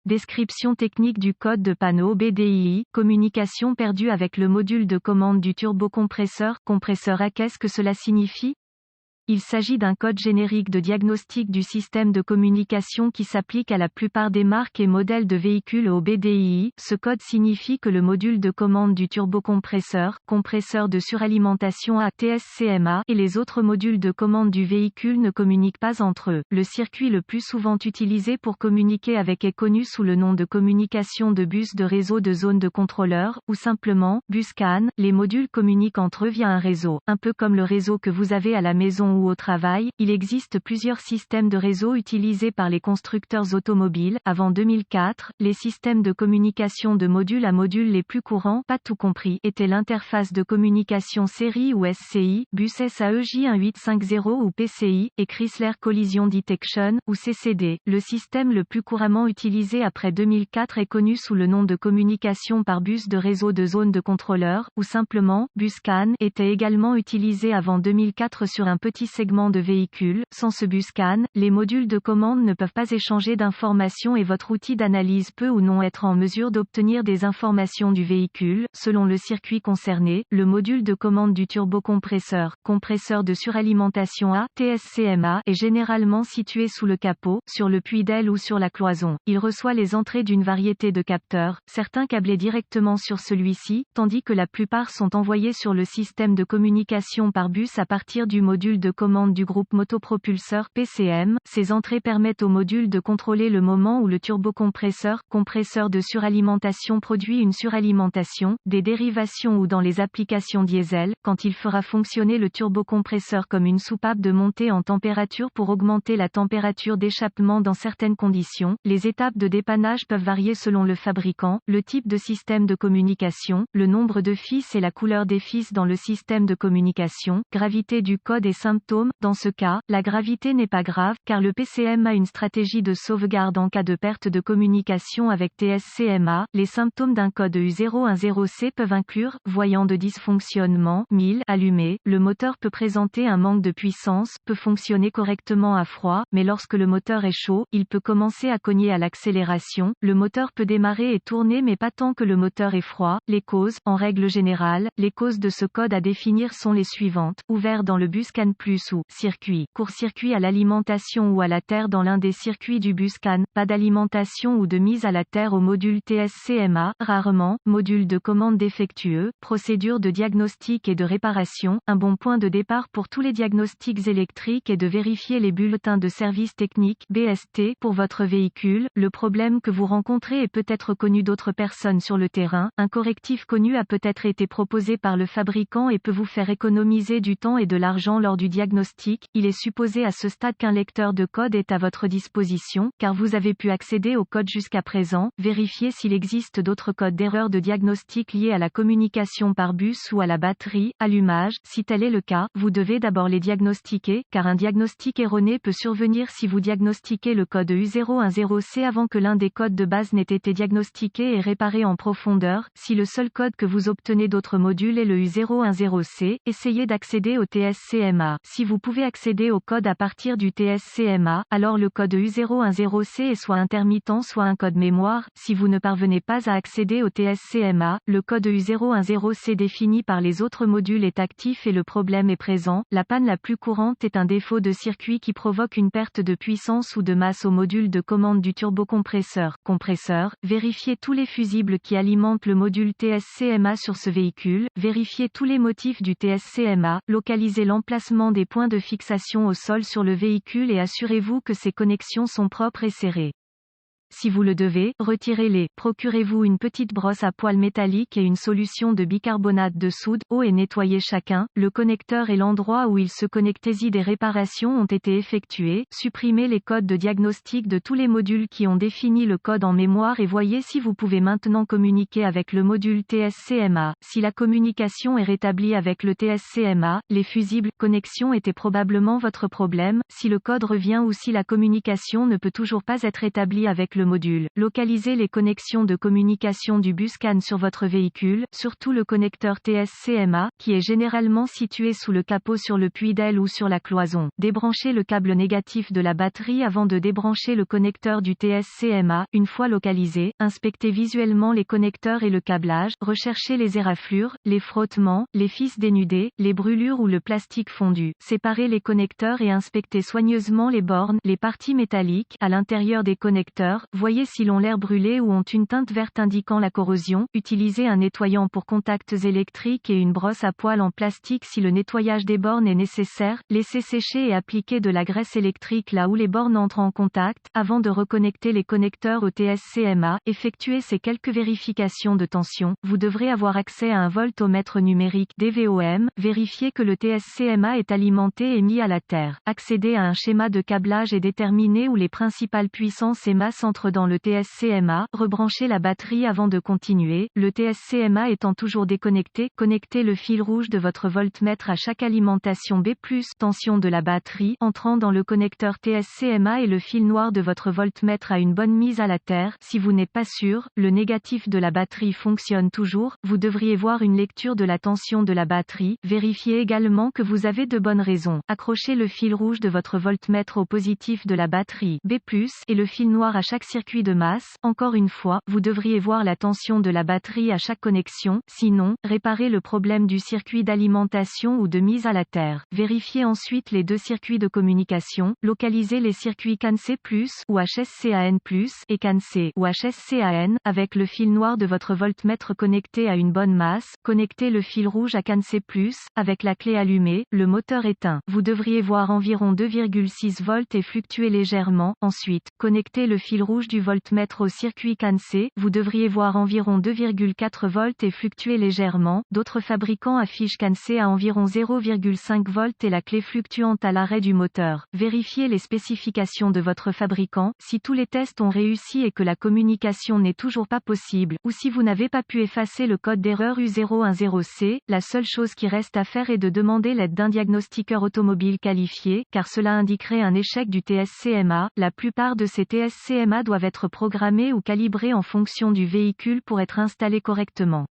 Description technique du code de panneau BDII, communication perdue avec le module de commande du turbocompresseur. Compresseur A. Qu'est-ce que cela signifie? Il s'agit d'un code générique de diagnostic du système de communication qui s'applique à la plupart des marques et modèles de véhicules au BDII. Ce code signifie que le module de commande du turbocompresseur, compresseur de suralimentation à TSCMA, et les autres modules de commande du véhicule ne communiquent pas entre eux. Le circuit le plus souvent utilisé pour communiquer avec est connu sous le nom de communication de bus de réseau de zone de contrôleur, ou simplement bus CAN. Les modules communiquent entre eux via un réseau, un peu comme le réseau que vous avez à la maison ou au travail. Il existe plusieurs systèmes de réseau utilisés par les constructeurs automobiles. Avant 2004, les systèmes de communication de module à module les plus courants, pas tout compris, étaient l'interface de communication série ou SCI, bus SAEJ 1850 ou PCI, et Chrysler Collision Detection, ou CCD. Le système le plus couramment utilisé après 2004 est connu sous le nom de communication par bus de réseau de zone de contrôleur, ou simplement bus CAN, était également utilisé avant 2004 sur un petit segment de véhicules. Sans ce bus CAN, les modules de commande ne peuvent pas échanger d'informations et votre outil d'analyse peut ou non être en mesure d'obtenir des informations du véhicule. Selon le circuit concerné, le module de commande du turbocompresseur, compresseur de suralimentation à TSCMA, est généralement situé sous le capot, sur le puits d'aile ou sur la cloison. Il reçoit les entrées d'une variété de capteurs, certains câblés directement sur celui-ci, tandis que la plupart sont envoyés sur le système de communication par bus à partir du module de commande du groupe motopropulseur PCM. Ces entrées permettent au module de contrôler le moment où le turbocompresseur, compresseur de suralimentation produit une suralimentation, des dérivations ou dans les applications diesel, quand il fera fonctionner le turbocompresseur comme une soupape de montée en température pour augmenter la température d'échappement dans certaines conditions. Les étapes de dépannage peuvent varier selon le fabricant, le type de système de communication, le nombre de fils et la couleur des fils dans le système de communication. Gravité du code et symptômes. Dans ce cas, la gravité n'est pas grave, car le PCM a une stratégie de sauvegarde en cas de perte de communication avec TSCMA. Les symptômes d'un code U010C peuvent inclure, voyant de dysfonctionnement, 1000, allumé, le moteur peut présenter un manque de puissance, peut fonctionner correctement à froid, mais lorsque le moteur est chaud, il peut commencer à cogner à l'accélération, le moteur peut démarrer et tourner mais pas tant que le moteur est froid. Les causes, en règle générale, les causes de ce code à définir sont les suivantes: ouvert dans le bus CAN+ ou circuit, court-circuit à l'alimentation ou à la terre dans l'un des circuits du bus CAN, pas d'alimentation ou de mise à la terre au module TSCMA, rarement, module de commande défectueux, procédure de diagnostic et de réparation. Un bon point de départ pour tous les diagnostics électriques est de vérifier les bulletins de service technique BST pour votre véhicule. Le problème que vous rencontrez est peut-être connu d'autres personnes sur le terrain. Un correctif connu a peut-être été proposé par le fabricant et peut vous faire économiser du temps et de l'argent lors du diagnostic. Il est supposé à ce stade qu'un lecteur de code est à votre disposition, car vous avez pu accéder au code jusqu'à présent. Vérifiez s'il existe d'autres codes d'erreur de diagnostic liés à la communication par bus ou à la batterie, allumage. Si tel est le cas, vous devez d'abord les diagnostiquer, car un diagnostic erroné peut survenir si vous diagnostiquez le code U010C avant que l'un des codes de base n'ait été diagnostiqué et réparé en profondeur. Si le seul code que vous obtenez d'autres modules est le U010C, essayez d'accéder au TSCMA. Si vous pouvez accéder au code à partir du TSCMA, alors le code U010C est soit intermittent soit un code mémoire. Si vous ne parvenez pas à accéder au TSCMA, le code U010C défini par les autres modules est actif et le problème est présent. La panne la plus courante est un défaut de circuit qui provoque une perte de puissance ou de masse au module de commande du turbocompresseur. Compresseur, vérifiez tous les fusibles qui alimentent le module TSCMA sur ce véhicule, vérifiez tous les motifs du TSCMA, localisez l'emplacement des points de fixation au sol sur le véhicule et assurez-vous que ces connexions sont propres et serrées. Si vous le devez, retirez-les. Procurez-vous une petite brosse à poils métallique et une solution de bicarbonate de soude, eau et nettoyez chacun. Le connecteur et l'endroit où il se connecte. Des réparations ont été effectuées. Supprimez les codes de diagnostic de tous les modules qui ont défini le code en mémoire et voyez si vous pouvez maintenant communiquer avec le module TSCMA. Si la communication est rétablie avec le TSCMA, les fusibles connexions étaient probablement votre problème. Si le code revient ou si la communication ne peut toujours pas être établie avec le module. Localisez les connexions de communication du bus CAN sur votre véhicule, surtout le connecteur TS-CMA, qui est généralement situé sous le capot sur le puits d'aile ou sur la cloison. Débranchez le câble négatif de la batterie avant de débrancher le connecteur du TS-CMA. Une fois localisé, inspectez visuellement les connecteurs et le câblage, recherchez les éraflures, les frottements, les fils dénudés, les brûlures ou le plastique fondu. Séparez les connecteurs et inspectez soigneusement les bornes, les parties métalliques, à l'intérieur des connecteurs, voyez s'ils ont l'air brûlés ou ont une teinte verte indiquant la corrosion. Utilisez un nettoyant pour contacts électriques et une brosse à poils en plastique si le nettoyage des bornes est nécessaire. Laissez sécher et appliquez de la graisse électrique là où les bornes entrent en contact, avant de reconnecter les connecteurs au TS-CMA. Effectuez ces quelques vérifications de tension. Vous devrez avoir accès à un voltomètre numérique DVOM. Vérifiez que le TS-CMA est alimenté et mis à la terre. Accédez à un schéma de câblage et déterminez où les principales puissances et masses entrent dans le TS-CMA. Rebranchez la batterie avant de continuer. Le TS-CMA étant toujours déconnecté, connectez le fil rouge de votre voltmètre à chaque alimentation B+, tension de la batterie, entrant dans le connecteur TS-CMA et le fil noir de votre voltmètre à une bonne mise à la terre. Si vous n'êtes pas sûr, le négatif de la batterie fonctionne toujours, vous devriez voir une lecture de la tension de la batterie. Vérifiez également que vous avez de bonnes raisons. Accrochez le fil rouge de votre voltmètre au positif de la batterie B+, et le fil noir à chaque circuit de masse. Encore une fois, vous devriez voir la tension de la batterie à chaque connexion. Sinon, réparez le problème du circuit d'alimentation ou de mise à la terre. Vérifiez ensuite les deux circuits de communication. Localisez les circuits CAN-C+, ou HSCAN+, et CAN-C, ou HSCAN, avec le fil noir de votre voltmètre connecté à une bonne masse. Connectez le fil rouge à CAN-C+, avec la clé allumée, le moteur éteint. Vous devriez voir environ 2,6 volts et fluctuer légèrement. Ensuite, connectez le fil rouge du voltmètre au circuit CAN-C. Vous devriez voir environ 2,4 volts et fluctuer légèrement. D'autres fabricants affichent CAN-C à environ 0,5 volts et la clé fluctuante à l'arrêt du moteur. Vérifiez les spécifications de votre fabricant. Si tous les tests ont réussi et que la communication n'est toujours pas possible, ou si vous n'avez pas pu effacer le code d'erreur U010C, la seule chose qui reste à faire est de demander l'aide d'un diagnostiqueur automobile qualifié, car cela indiquerait un échec du TS-CMA. La plupart de ces TS-CMA doivent être programmés ou calibrés en fonction du véhicule pour être installés correctement.